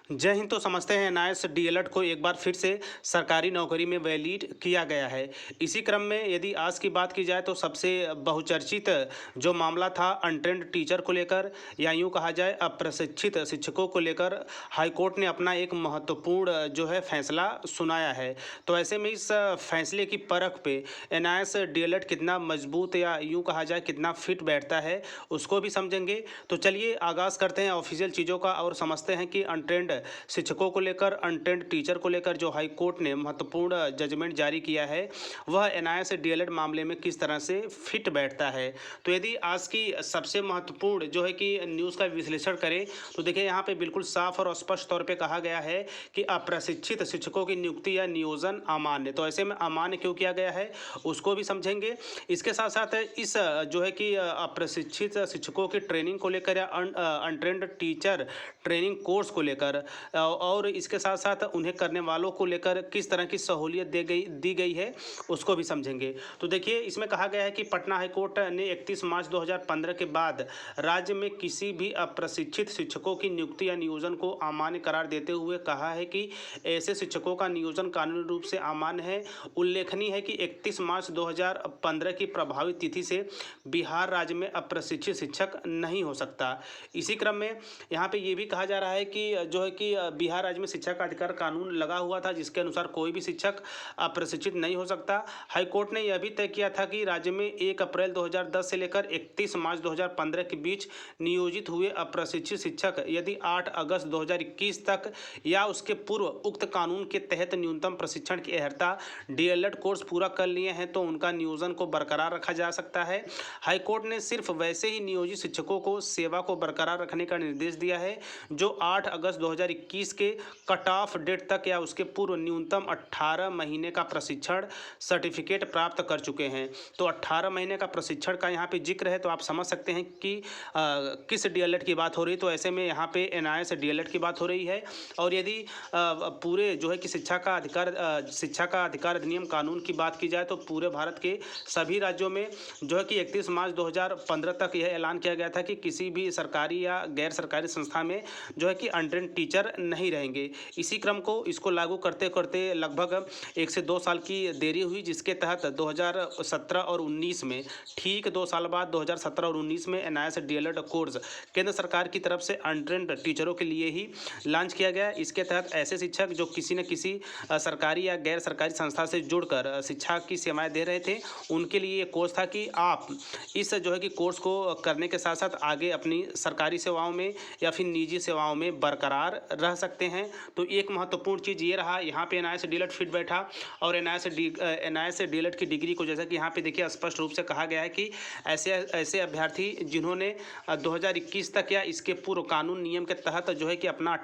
जय हिंद। तो समझते हैं एनआईएस डीएलएड को एक बार फिर से सरकारी नौकरी में वैलिड किया गया है। इसी क्रम में यदि आज की बात की जाए तो सबसे बहुचर्चित जो मामला था अनट्रेंड टीचर को लेकर या यूं कहा जाए अप्रशिक्षित शिक्षकों को लेकर हाईकोर्ट ने अपना एक महत्वपूर्ण जो है फैसला सुनाया है। तो ऐसे में इस फैसले की परख पे एनआईएस डीएलएड कितना मजबूत या यूं कहा जाए कितना फिट बैठता है उसको भी समझेंगे। तो चलिए आगाज़ करते हैं ऑफिशियल चीज़ों का और समझते हैं कि अनट्रेंड शिक्षकों को लेकर अनट्रेंड टीचर को लेकर जो हाई कोर्ट ने महत्वपूर्ण जजमेंट जारी किया है वह एनआईएस डीएलएड मामले में किस तरह से फिट बैठता है। तो यदि आज की सबसे महत्वपूर्ण जो है कि न्यूज़ का विश्लेषण करें तो देखिए यहाँ पे बिल्कुल साफ और स्पष्ट तौर पे कहा गया है कि अप्रशिक्षित शिक्षकों की नियुक्ति या नियोजन अमान्य। तो ऐसे में अमान्य क्यों किया गया है उसको भी समझेंगे। इसके साथ साथ इस जो है कि अप्रशिक्षित शिक्षकों की ट्रेनिंग को लेकर या अनट्रेंड टीचर ट्रेनिंग कोर्स को लेकर और इसके साथ साथ उन्हें करने वालों को लेकर किस तरह की सहूलियत दी गई है उसको भी समझेंगे। तो देखिए इसमें कहा गया है कि पटना हाईकोर्ट ने 31 मार्च 2015 के बाद राज्य में किसी भी अप्रशिक्षित शिक्षकों की नियुक्ति या नियोजन को अमान्य करार देते हुए कहा है कि ऐसे शिक्षकों का नियोजन कानूनी रूप से अमान्य है। उल्लेखनीय है कि 31 मार्च 2015 की प्रभावित तिथि से बिहार राज्य में अप्रशिक्षित शिक्षक नहीं हो सकता। इसी क्रम में यहाँ पे ये भी कहा जा रहा है कि जो है कि बिहार राज्य में शिक्षा का अधिकार कानून लगा हुआ था जिसके अनुसार कोई भी शिक्षक अप्रशिक्षित नहीं हो सकता। हाईकोर्ट ने यह भी तय किया था कि राज्य में 1 अप्रैल 2010 से लेकर 31 मार्च 2015 के बीच नियोजित हुए अप्रशिक्षित शिक्षक यदि 8 अगस्त 2021 तक या उसके पूर्व उक्त कानून के तहत न्यूनतम प्रशिक्षण की अर्हता डीएलएड कोर्स पूरा कर लिए हैं तो उनका नियोजन को बरकरार रखा जा सकता है। हाईकोर्ट ने सिर्फ वैसे ही नियोजित शिक्षकों को सेवा को बरकरार रखने का निर्देश दिया है जो 8 अगस्त 2021 के कट ऑफ डेट तक या उसके पूर्व न्यूनतम 18 महीने का प्रशिक्षण सर्टिफिकेट प्राप्त कर चुके हैं। तो 18 महीने का प्रशिक्षण का यहाँ पे जिक्र है तो आप समझ सकते हैं कि किस डीएलएड की बात हो रही है। तो ऐसे में यहाँ पे एनआईएस डीएलएड की बात हो रही है और यदि पूरे जो है कि शिक्षा का अधिकार अधिनियम कानून की बात की जाए तो पूरे भारत के सभी राज्यों में जो है कि 31 मार्च 2015 तक यह ऐलान किया गया था कि किसी भी सरकारी या गैर सरकारी संस्था में जो है कि अनट्रेंड टीचर नहीं रहेंगे। इसी क्रम को इसको लागू करते करते लगभग 1 से 2 साल की देरी हुई जिसके तहत 2017 और 19 में ठीक 2 साल बाद 2017 और 19 में एनआईएस डीएलएड कोर्स केंद्र सरकार की तरफ से अनट्रेंड टीचरों के लिए ही लॉन्च किया गया। इसके तहत ऐसे शिक्षक जो किसी न किसी सरकारी या गैर सरकारी संस्था से जुड़कर शिक्षा की सेवाएं दे रहे थे उनके लिए ये कोर्स था कि आप इस जो है कि कोर्स को करने के साथ साथ आगे अपनी सरकारी सेवाओं में या फिर निजी सेवाओं में बरकरार रह सकते हैं। तो एक महत्वपूर्ण चीज़ ये रहा यहाँ पे एनआईएस डीएलएड फिट बैठा और एनआईएस डीएलएड की डिग्री को जैसा कि यहाँ पे देखिए स्पष्ट रूप से कहा गया है कि ऐसे अभ्यर्थी जिन्होंने 2021 तक या इसके पूर्व कानून नियम के तहत जो है कि अपना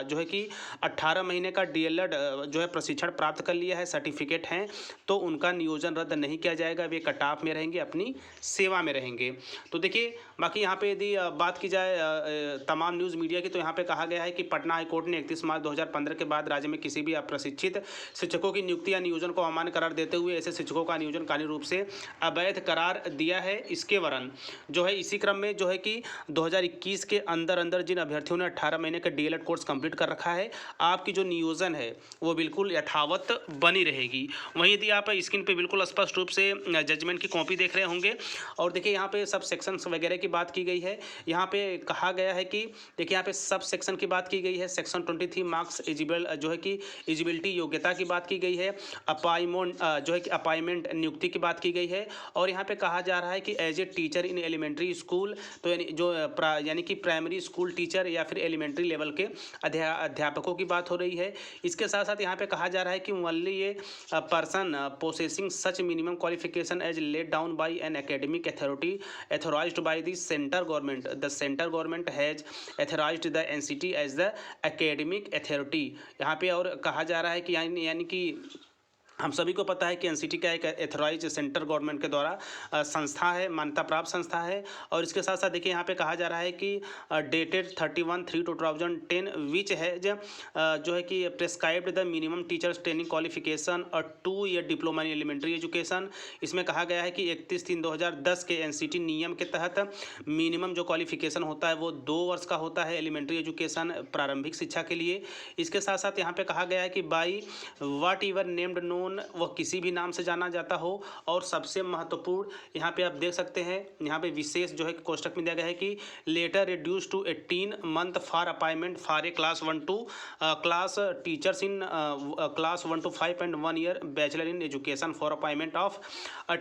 जो है कि 18 महीने का डीएलएड जो है प्रशिक्षण प्राप्त कर लिया है सर्टिफिकेट हैं तो उनका नियोजन रद्द नहीं किया जाएगा। वे कट ऑफ में रहेंगे अपनी सेवा में रहेंगे। तो देखिए बाकी यहाँ पे यदि बात की जाए तमाम न्यूज़ मीडिया की तो यहाँ पे कहा गया है कि पटना हाईकोर्ट ने 31 मार्च 2015 के बाद राज्य में किसी भी अप्रशिक्षित शिक्षकों की नियुक्ति या नियोजन को अमान्य करार देते हुए ऐसे शिक्षकों का नियोजन कानूनी रूप से अवैध करार दिया है। इसके वरन जो है इसी क्रम में जो है कि 2021 के अंदर जिन अभ्यर्थियों ने 18 महीने का डीएलएड कोर्स कंप्लीट कर रखा है आपकी जो नियोजन है वो बिल्कुल यथावत बनी रहेगी। वहीं यदि आप स्क्रीन पे बिल्कुल स्पष्ट रूप से जजमेंट की कॉपी देख रहे होंगे और देखिए यहाँ पे सब सेक्शंस वगैरह की बात की गई है। यहाँ पे कहा गया है कि देखिए यहाँ पे सब सेक्शन की बात की गई है। सेक्शन 23 मार्क्स एलिजिबल जो है कि एलिजिबिलिटी योग्यता की बात की गई है। अपॉइंटमेंट जो है कि अपॉइंटमेंट नियुक्ति की बात की गई है और यहाँ पे कहा जा रहा है कि as a teacher in elementary school तो यानी कि प्राइमरी स्कूल टीचर या फिर एलिमेंट्री लेवल के अध्यापकों की बात हो रही है। इसके साथ साथ यहाँ पे कहा जा रहा है कि ओनली ये person possessing such minimum qualification as laid down by an academic authority authorized by the center government. The center government has authorized the NCT as the academic authority। यहाँ पे और कहा जा रहा है कि यानी कि हम सभी को पता है कि एनसीटी का एक एथोराइज सेंटर गवर्नमेंट के द्वारा संस्था है, मान्यता प्राप्त संस्था है। और इसके साथ साथ देखिए यहाँ पे कहा जा रहा है कि डेटेड 31/3/2010 विच है जो है कि prescribed the minimum teachers training qualification और 2 year diploma in elementary education. इसमें कहा गया है कि 31/3/2010 के एनसीटी नियम के तहत मिनिमम जो क्वालिफिकेशन होता है वो 2 वर्ष का होता है एलिमेंट्री एजुकेशन, प्रारंभिक शिक्षा के लिए। इसके साथ साथ यहाँ पे कहा गया है कि by what ever named known, वह किसी भी नाम से जाना जाता हो। और सबसे महत्वपूर्ण यहाँ पे आप देख सकते हैं, यहाँ पे विशेष जो है कोष्टक में दिया गया है कि later reduce to 18 month for appointment for a class 1 to class teachers in class 1 to 5 and 1 year bachelor in education for appointment of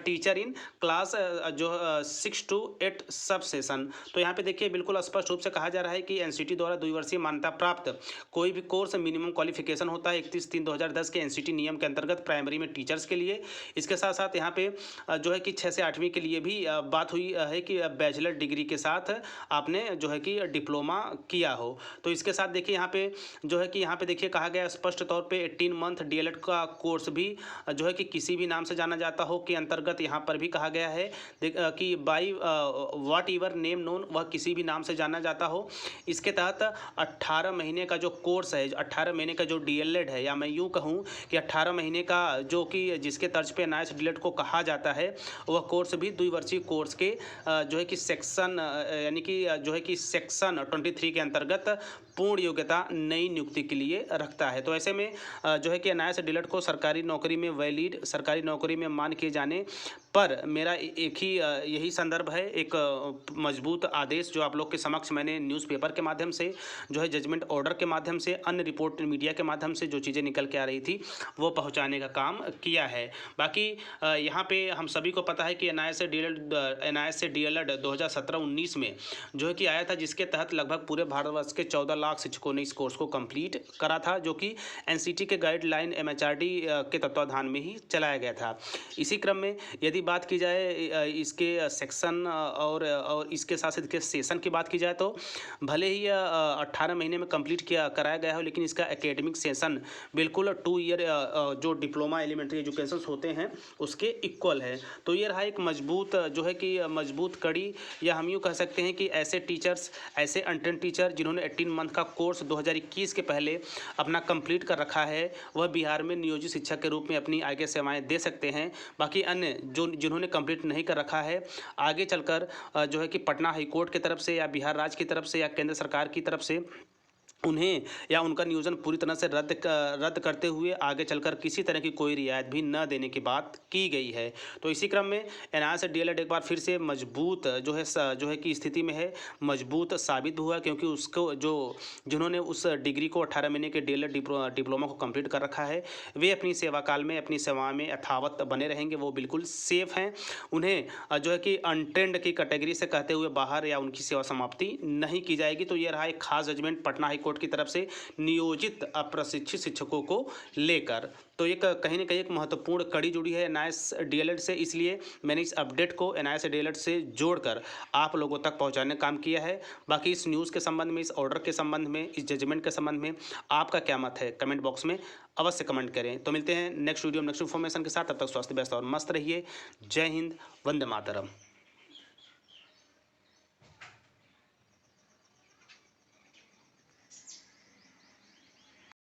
teacher in class जो 6 to 8 सब सेशन। तो यहाँ पे देखिए बिल्कुल स्पष्ट रूप से कहा जा रहा है कि एनसीटी द्वारा द्विवर्षीय मान्यता प्राप्त कोई भी कोर्स मिनिमम क्वालिफिकेशन होता है 31/3/2010 के एनसीटी नियम के अंतर्गत प्राइमरी में टीचर्स के लिए। इसके साथ साथ यहाँ पे जो है कि 6 से 8वीं के लिए भी बात हुई है कि बैचलर डिग्री के साथ आपने जो है कि डिप्लोमा किया हो। तो इसके साथ देखिए यहाँ पे जो है कि यहाँ पे देखिए कहा गया स्पष्ट तौर पे 18 मंथ डीएलएड का कोर्स भी जो है कि किसी भी नाम से जाना जाता हो के अंतर्गत यहाँ पर भी कहा गया है कि by what ever name known, वह किसी भी नाम से जाना जाता हो। इसके तहत 18 महीने का जो कोर्स है, 18 महीने का जो डीएलएड है, या मैं यूँ कहूँ कि 18 महीने का जो कि जिसके तर्ज पे एनआईएस डीएलएड को कहा जाता है, वह कोर्स भी द्विवर्षीय कोर्स के जो है कि सेक्शन यानी कि जो है कि सेक्शन 23 के अंतर्गत पूर्ण योग्यता नई नियुक्ति के लिए रखता है। तो ऐसे में जो है कि एनआईएस डीएलएड को सरकारी नौकरी में वैलिड, सरकारी नौकरी में मान किए जाने पर मेरा एक ही यही संदर्भ है, एक मजबूत आदेश जो आप लोग के समक्ष मैंने न्यूज़पेपर के माध्यम से, जो है जजमेंट ऑर्डर के माध्यम से, अन्य रिपोर्ट मीडिया के माध्यम से जो चीज़ें निकल के आ रही थी वो पहुंचाने का काम किया है। बाकी यहाँ पे हम सभी को पता है कि एनआईएस से डीएलएड 2017-19 में जो है कि आया था, जिसके तहत लगभग पूरे भारतवर्ष के 14 लाख शिक्षकों ने इस कोर्स को कंप्लीट करा था, जो कि एनसीटी के गाइडलाइन एमएचआरडी के तत्वाधान में ही चलाया गया था। इसी क्रम में यदि बात की जाए इसके सेक्शन और इसके साथ इसके सेशन की बात की जाए तो भले ही 18 महीने में कंप्लीट कराया गया हो, लेकिन इसका एकेडमिक सेशन बिल्कुल 2 ईयर जो डिप्लोमा एलिमेंट्री एजुकेशन होते हैं उसके इक्वल है। तो ये रहा एक मजबूत जो है कि मजबूत कड़ी, या हम यूँ कह सकते हैं कि ऐसे टीचर्स, ऐसे अनट्रेंड टीचर जिन्होंने 18 मंथ का कोर्स 2021 के पहले अपना कंप्लीट कर रखा है, वह बिहार में नियोजित शिक्षक के रूप में अपनी आगे सेवाएं दे सकते हैं। बाकी अन्य जिन्होंने कंप्लीट नहीं कर रखा है, आगे चलकर जो है कि पटना हाईकोर्ट की तरफ से या बिहार राज्य की तरफ से या केंद्र सरकार की तरफ से उन्हें या उनका नियोजन पूरी तरह से रद्द करते हुए आगे चलकर किसी तरह की कोई रियायत भी न देने की बात की गई है। तो इसी क्रम में एनआईएस डीएलएड एक बार फिर से मजबूत जो है कि स्थिति में है, मजबूत साबित हुआ, क्योंकि उसको जिन्होंने उस डिग्री को 18 महीने के डीएलएड डिप्लोमा को कंप्लीट कर रखा है, वे अपनी सेवा काल में अपनी सेवा में यथावत बने रहेंगे, वो बिल्कुल सेफ हैं। उन्हें जो है कि अनट्रेंड की कैटेगरी से कहते हुए बाहर या उनकी सेवा समाप्ति नहीं की जाएगी। तो ये रहा एक खास जजमेंट पटना हाईकोर्ट की तरफ से नियोजित अप्रशिक्षित शिक्षकों को लेकर। तो एक कहीं ना कहीं एक महत्वपूर्ण कड़ी जुड़ी है एनआईएस डीएलएड से, इसलिए मैंने इस अपडेट को एनआईएस डीएलएड से जोड़कर आप लोगों तक पहुंचाने का काम किया है। बाकी इस न्यूज़ के संबंध में, इस ऑर्डर के संबंध में, इस जजमेंट के संबंध में आपका क्या मत है, कमेंट बॉक्स में अवश्य कमेंट करें। तो मिलते हैं नेक्स्ट वीडियो में नेक्स्ट इन्फॉर्मेशन के साथ। तब तक स्वास्थ्य व्यवस्था और मस्त रहिए। जय हिंद, वंदे मातरम।